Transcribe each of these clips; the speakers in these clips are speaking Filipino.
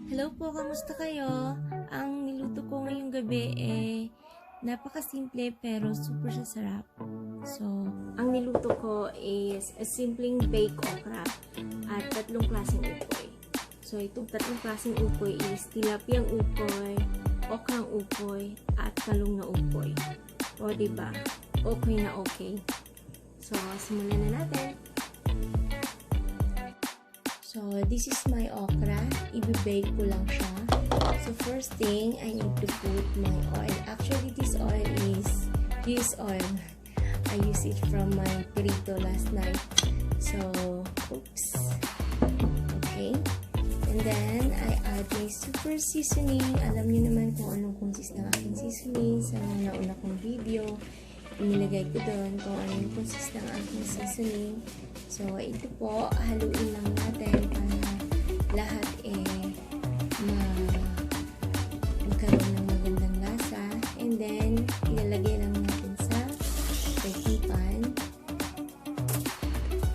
Hello po, kamusta kayo? Ang niluto ko ngayong gabi napakasimple pero super sarap. So, ang niluto ko is a simpleng baked okra at 3 klaseng ukoy. So, itong 3 klaseng ukoy is tilapiang ukoy, okrang ukoy, at talong na ukoy. O, diba? Okay na okay. So, simulan na natin. So, this is my okra. I-bake ko lang siya. So, first thing, I need to put my oil. Actually, this oil is this oil. I used it from my burrito last night. So, oops. Okay. And then, I add my super seasoning. Alam niyo naman kung anong consist ng aking seasoning. Sa nauna kong video, inilagay ko doon kung anong consist ng aking seasoning. So, ito po, haluin lang natin para lahat magkaroon ng magandang lasa. And then, ilalagay lang natin sa pan.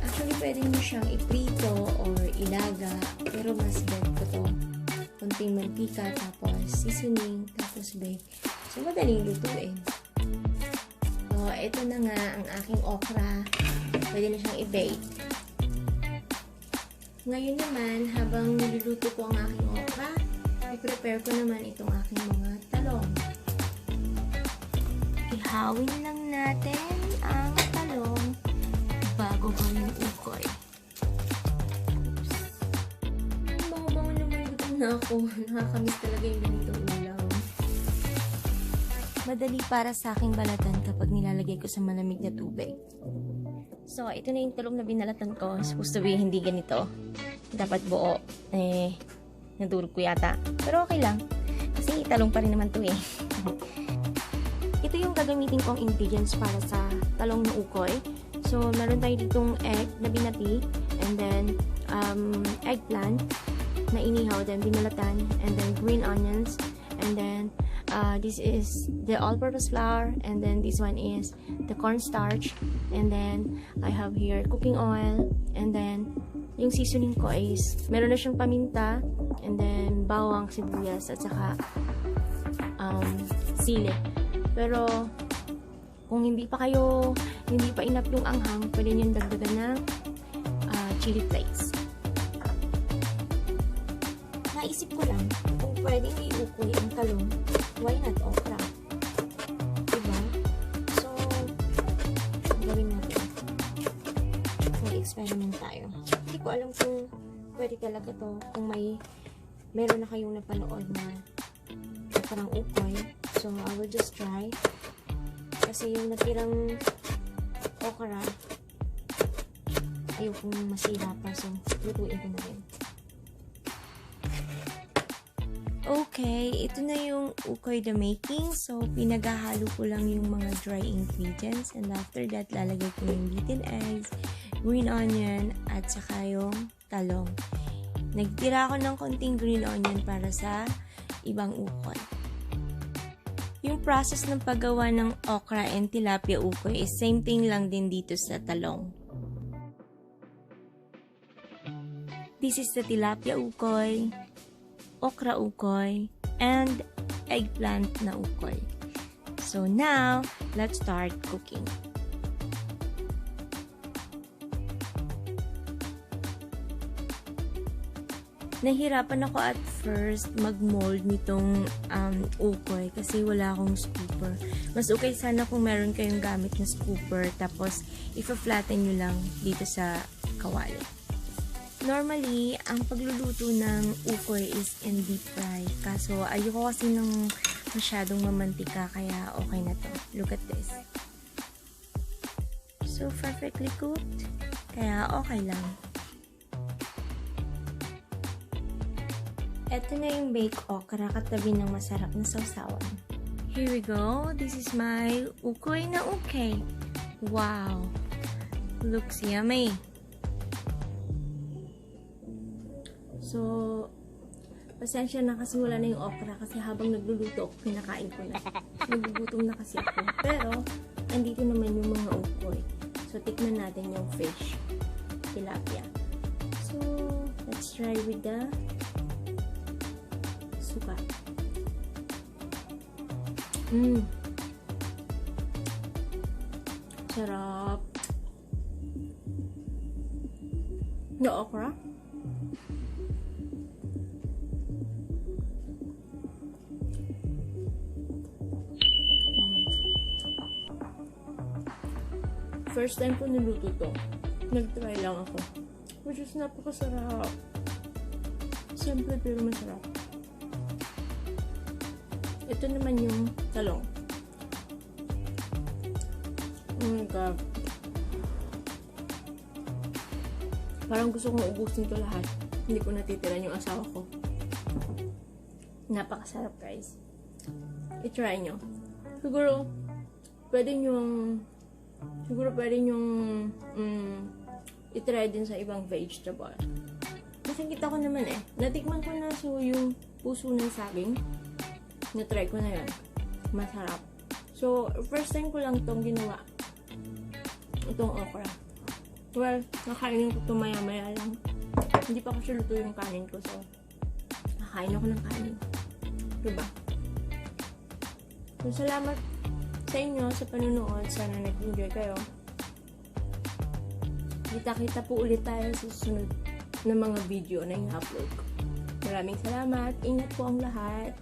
Actually, pwede nyo siyang iprito or ilaga, pero mas bet ko to. Kunting mantika, tapos seasoning, tapos bake. So, madaling lutuin. So, ito na nga ang aking okra. Pwede na siyang i-bake. Ngayon naman, habang niluluto ko ang aking okra, i-prepare ko naman itong aking mga talong. Ihawin lang natin ang talong bago gawin yung ukoy. Oops. Bango-bango naman, gutom na ako. Nakakamiss talaga yung ganitong ulam. Madali para sa aking balatan kapag nilalagay ko sa malamig na tubig. So, ito na yung talong na binalatan ko. Supposed to be hindi ganito. Dapat buo. Nadurog ko yata. Pero okay lang. Kasi talong pa rin naman to eh. Ito yung gagamitin kong ingredients para sa talong na ukoy. So, meron tayo ditong egg na binati. And then, eggplant na inihaw. Then, binalatan. And then, green onions. And then, this is the all-purpose flour, and then this one is the cornstarch, and then I have here cooking oil, and then yung seasoning ko is meron na siyang paminta, and then bawang, sibuyas, at saka sili. Pero kung hindi pa enough yung anghang, pwede nyo dagdagan ng chili flakes. Naisip ko lang kung pwedeng iukoy ang talong, why not okra? Diba? So, gawin natin. Mag-experiment tayo. Hindi ko alam kung pwede talaga to. Kung meron na kayong napanood na parang ukoy. So, I will just try. Kasi yung natirang okra, ayokong masira pa. So, lutuin ko na rin. Okay, ito na yung ukoy the making. So, pinaghahalo ko lang yung mga dry ingredients. And after that, lalagay ko yung beaten eggs, green onion, at saka yung talong. Nagtira ako ng konting green onion para sa ibang ukoy. Yung process ng paggawa ng okra and tilapia ukoy is same thing lang din dito sa talong. This is the tilapia ukoy, okra ukoy, and eggplant na ukoy. So now, let's start cooking. Nahirapan ako at first mag-mold nitong ukoy kasi wala akong scooper. Mas okay sana kung meron kayong gamit na scooper tapos ipa-flatten nyo lang dito sa kawali. Normally, ang pagluluto ng ukoy is in deep fry. Kaso, ayoko kasi ng masyadong mamantika, kaya okay na to. Look at this. So, perfectly cooked. Kaya, okay lang. Ito na yung baked okra, katabi ng masarap na sausawan. Here we go. This is my ukoy na ukoy. Wow! Looks yummy. So, pasensya na kasi wala na yung okra kasi habang nagluluto ako, kinakain ko na. Nagugutom na kasi ako. Pero, andito naman yung mga ukoy. So, tikman natin yung fish tilapia. So, try with the suka. Sarap. The okra. First time ko niluto to. Nag-try lang ako. Which is napakasarap. Simple pero masarap. Ito naman yung talong. Oh my God. Parang gusto kong ubusin to lahat. Hindi ko natitiran yung asawa ko. Napakasarap, guys. I-try nyo. Siguro pwede nyong i-try din sa ibang vegetable. Nakikita ko naman natikman ko na yung puso ng saging. Na-try ko na yan. Masarap. So, first time ko lang itong ginawa. Itong okra. Well, nakainin ko ito maya-maya lang. Hindi pa kasi luto yung kanin ko. So, nakain ako ng kanin. Diba? So, salamat sa inyo sa panunood. Sana nag-enjoy kayo. Kita-kita po ulit tayo sa susunod na mga video na i-upload ko. Maraming salamat. Ingat po ang lahat.